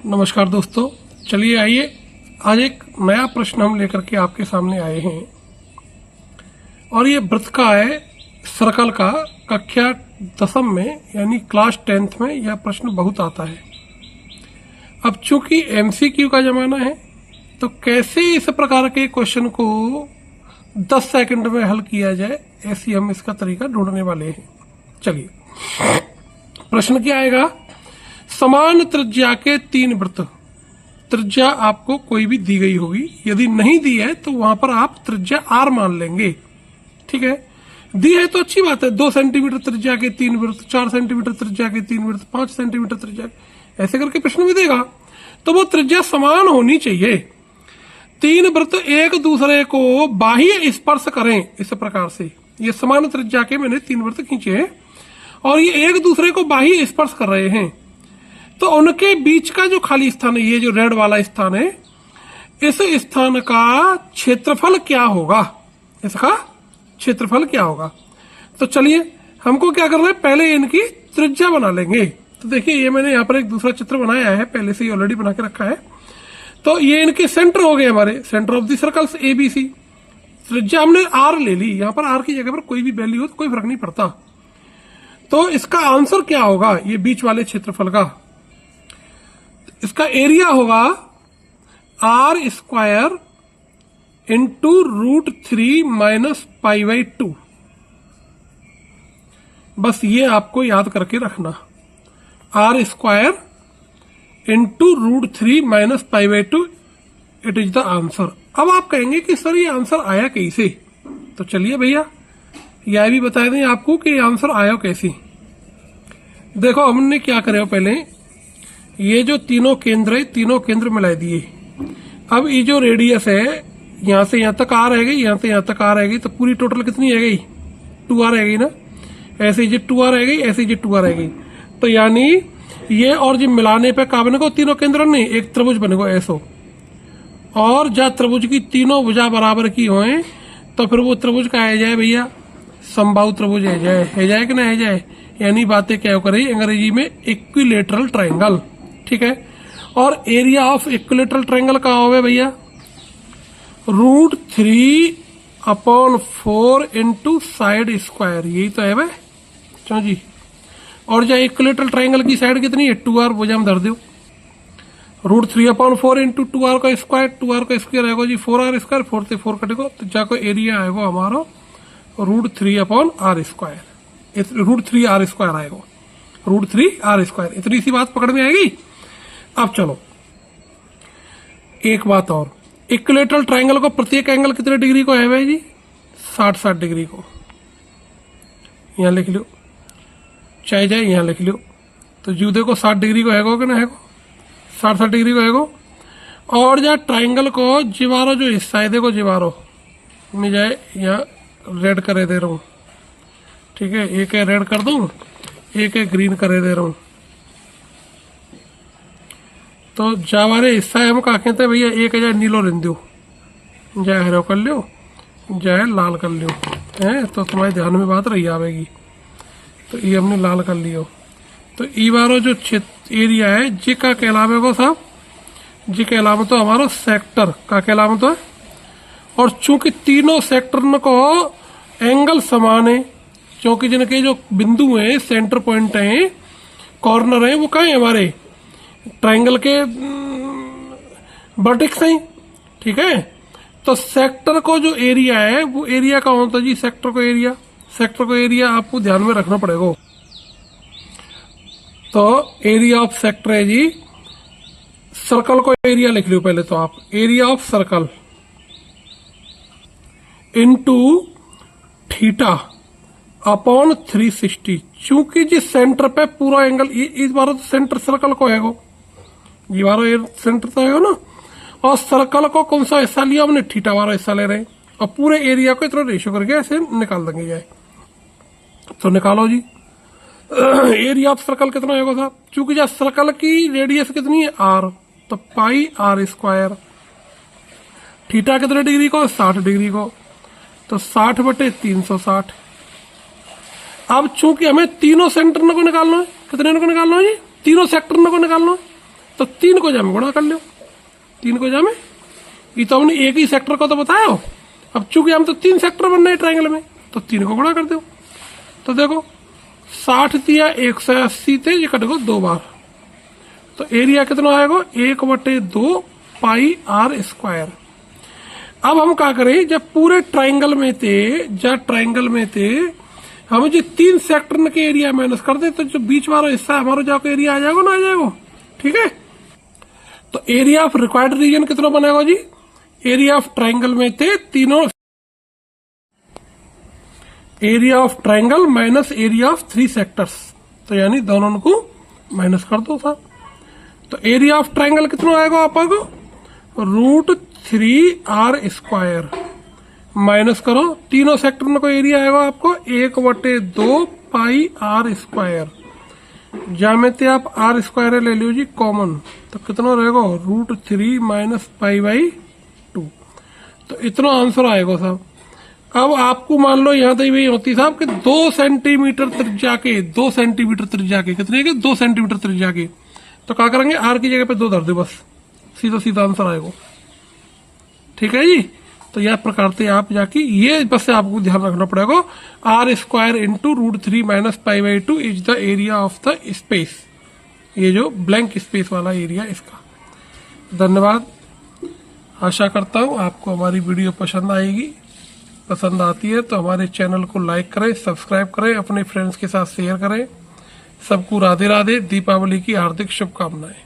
नमस्कार दोस्तों, चलिए आइए आज एक नया प्रश्न हम लेकर के आपके सामने आए हैं और ये वृत्त का है, सर्कल का। कक्षा 10 में यानी क्लास 10th में यह प्रश्न बहुत आता है। अब चूंकि एमसीक्यू का जमाना है तो कैसे इस प्रकार के क्वेश्चन को 10 सेकंड में हल किया जाए, ऐसी हम इसका तरीका ढूंढने वाले हैं। चलिए, प्रश्न क्या आएगा? समान त्रिज्या के 3 वृत्त। त्रिज्या आपको कोई भी दी गई होगी, यदि नहीं दी है तो वहां पर आप त्रिज्या आर मान लेंगे। ठीक है, दी है तो अच्छी बात है। 2 सेंटीमीटर त्रिज्या के 3 वृत्त, 4 सेंटीमीटर त्रिज्या के 3 वृत्त, 5 सेंटीमीटर त्रिज्या, ऐसे करके प्रश्न भी देगा तो वो त्रिज्या समान होनी चाहिए। 3 वृत्त एक दूसरे को बाह्य स्पर्श करें इस प्रकार से। ये समान त्रिज्या के मैंने 3 वृत्त खींचे हैं और ये एक दूसरे को बाह्य स्पर्श कर रहे हैं, तो उनके बीच का जो खाली स्थान है, ये जो रेड वाला स्थान है, इस स्थान का क्षेत्रफल क्या होगा? इसका क्षेत्रफल क्या होगा? तो चलिए हमको क्या करना है, पहले इनकी त्रिज्या बना लेंगे। तो देखिए, ये मैंने यहाँ पर एक दूसरा चित्र बनाया है, पहले से ही ऑलरेडी बना के रखा है। तो ये इनके सेंटर हो गए, हमारे centre of the circles ABC। त्रिज्या हमने R ले ली, यहाँ पर R की जगह पर कोई भी वैल्यू हो तो कोई फर्क नहीं पड़ता। तो इसका आंसर क्या होगा? ये बीच वाले क्षेत्रफल का इसका एरिया होगा R² इंटू √3 माइनस π/2। बस ये आपको याद करके रखना, R² into √3 minus π/2, it is the answer. अब आप कहेंगे कि सर ये आंसर आया कैसे? तो चलिए भैया, यह भी बता दें आपको कि आंसर आया कैसे। देखो, हमने क्या करे, पहले ये जो तीनों केंद्र है, तीनों केंद्र मिला दिए। अब ये जो रेडियस है, यहां से यहां तक आ रहेगी, यहां से यहां तक आ रहेगी, तो पूरी टोटल कितनी आ गई? 2R रहेगी ना। ऐसे ये 2R रहेगी, ऐसे ये 2R रहेगी। तो यानी ये और जी मिलाने पे का बनेगा? तीनों केंद्र नहीं, एक त्रिभुज बनेगा ऐसो। और जब त्रिभुज की तीनों भुजा बराबर की होए तो फिर वो त्रिभुज का आ जाए भैया, समबाहु त्रिभुज है जाए कि ना है जाए। यानी बातें क्या करें अंग्रेजी में, इक्विलेटरल ट्रायंगल। ठीक है, और एरिया ऑफ इक्विलेटरल ट्रायंगल का होवे भैया √3/4 इंटू साइड स्क्वायर। यही तो है भाई, चलो जी। और जो इक्विलेटरल ट्रायंगल की साइड कितनी है? 2R, भुजा में धर दो। √3/4 इंटू 2R का स्क्वायर, 2R का स्क्वायर आएगा जी 4R², 4 से 4 कटेगा तो जाको एरिया आएगा हमारा √3/R², √3R² आएगा, √3R²। इतनी सी बात पकड़ में आएगी। अब चलो एक बात और, इक्विलेटरल ट्रायंगल को प्रत्येक एंगल कितने डिग्री को है भाई जी? 60-60 डिग्री को। यहां लिख लो, चाहे जाए यहां लिख लो। तो जू देखो 60 डिग्री को हैगो कि ना हैगो? 60-60 डिग्री को हैगो। और जहाँ ट्रायंगल को जिवारो जो हिस्सा है, देखो जिवारो में जाए, यहाँ रेड करे दे रहा हूं। ठीक है, एक है रेड कर दूं, एक है ग्रीन करे दे रहा हूं। तो जावारे हिस्सा है, हम क्या कहते हैं भैया? एक है जाए नीलो रिंदो, जाए हरो कर लो, जाए लाल कर लो है। तो तुम्हारे ध्यान में बात रही आवेगी। तो ये हमने लाल कर लियो। तो ई बारो जो एरिया है जी का कहलावे को साहब, जी कहलावे तो हमारा सेक्टर का कहलावे तो है। और चूंकि तीनों सेक्टर को एंगल समान है, क्योंकि जिनके जो बिंदु हैं, सेंटर पॉइंट हैं, कॉर्नर हैं, वो कहाँ है? हमारे ट्रायंगल के वर्टेक्स हैं। ठीक है, तो सेक्टर को जो एरिया है वो एरिया का होता है जी, सेक्टर को एरिया आपको ध्यान में रखना पड़ेगा। तो एरिया ऑफ सेक्टर है जी, सर्कल को एरिया लिख लो पहले तो आप, एरिया ऑफ सर्कल इंटू θ/360। चूंकि जिस सेंटर पे पूरा एंगल, इस बार तो सेंटर सर्कल को है, ये बार सेंटर तो है ना। और सर्कल को कौन सा हिस्सा लिया हमने? θ वाला हिस्सा ले रहे हैं। और पूरे एरिया को इतना रेशियो करके ऐसे निकाल देंगे जाए। तो निकालो जी, एरिया ऑफ सर्कल कितना होगा साहब? चूंकि जब सर्कल की रेडियस कितनी है? R, तो πr²। थीटा कितने डिग्री को? 60 डिग्री को। तो 60/360। अब चूंकि हमें तीनों सेंटर को निकालना है, कितने को निकालना है जी? तीनों सेक्टर को निकालना है। तो 3 को जा में गुणा कर लो, 3 को जा में, ये तो हमने एक ही सेक्टर को तो बताया हो। अब चूंकि हम तो 3 सेक्टर बन रहे हैं ट्राइंगल में, तो 3 को गुणा कर दो। तो देखो 60 दिया 180 थे, ये कटेगा 2 बार, तो एरिया कितना आएगा 1/2 पाई आर स्क्वायर। अब हम क्या करें, जब पूरे ट्राइंगल में थे, जब ट्राइंगल में थे हम जो 3 सेक्टर के एरिया माइनस कर दे, तो जो बीच वाला हिस्सा हमारा जाकर एरिया आ जाएगा ना, आ जाएगा। ठीक है, तो एरिया ऑफ रिक्वायर्ड रीजन कितना बनेगा जी, एरिया ऑफ ट्राइंगल में थे तीनों, area of triangle minus area of 3 sectors, तो यानी दोनों को माइनस कर दो साहब। तो एरिया ऑफ ट्राइंगल कितना आएगा आपको, √3r स्क्वायर, माइनस करो तीनों सेक्टर को एरिया आएगा आपको 1/2 पाई आर स्क्वायर। ज्यामिति आप आर स्क्वायर ले लो जी कॉमन, तो कितना रहेगा √3 माइनस पाई/2, तो इतना आंसर आएगा साहब। अब आपको मान लो यहाँ तक वही होती साहब कि 2 सेंटीमीटर त्रिज्या के, 2 सेंटीमीटर त्रिज्या के कितने के, 2 सेंटीमीटर त्रिज्या के, तो क्या करेंगे आर की जगह पे 2 धर दे, बस सीधा सीधा आंसर आएगा। ठीक है जी, तो यह प्रकार से आप जाके ये बस से आपको ध्यान रखना पड़ेगा, R square into √3 minus pi is the area of the space, ये जो ब्लैंक स्पेस वाला एरिया इसका। धन्यवाद, आशा करता हूँ आपको हमारी वीडियो पसंद आएगी। पसंद आती है तो हमारे चैनल को लाइक करें, सब्सक्राइब करें, अपने फ्रेंड्स के साथ शेयर करें। सबको राधे राधे, दीपावली की हार्दिक शुभकामनाएं।